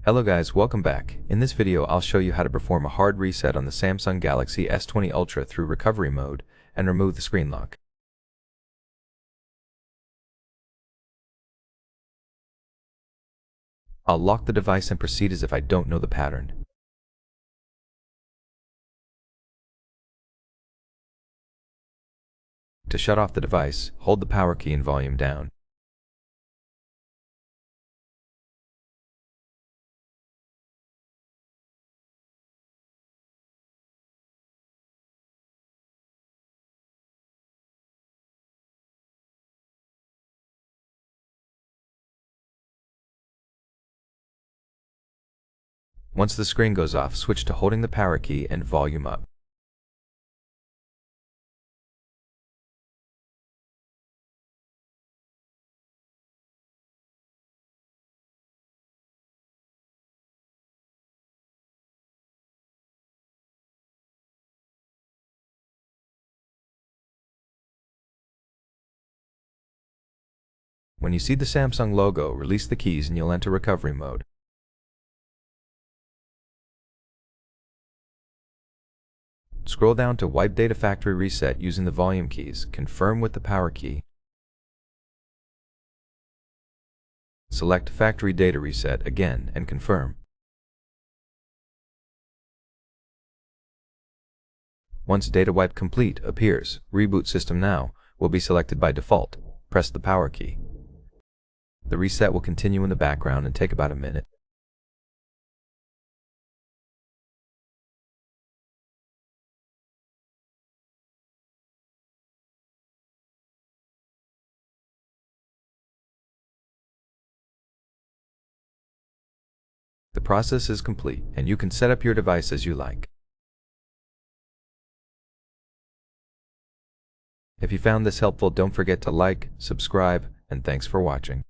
Hello guys, welcome back. In this video I'll show you how to perform a hard reset on the Samsung Galaxy S20 Ultra through recovery mode and remove the screen lock. I'll lock the device and proceed as if I don't know the pattern. To shut off the device, hold the power key and volume down. Once the screen goes off, switch to holding the power key and volume up. When you see the Samsung logo, release the keys and you'll enter recovery mode. Scroll down to Wipe Data Factory Reset using the volume keys. Confirm with the power key. Select Factory Data Reset again and confirm. Once Data Wipe Complete appears, Reboot System Now will be selected by default. Press the power key. The reset will continue in the background and take about a minute. The process is complete, and you can set up your device as you like. If you found this helpful, don't forget to like, subscribe, and thanks for watching.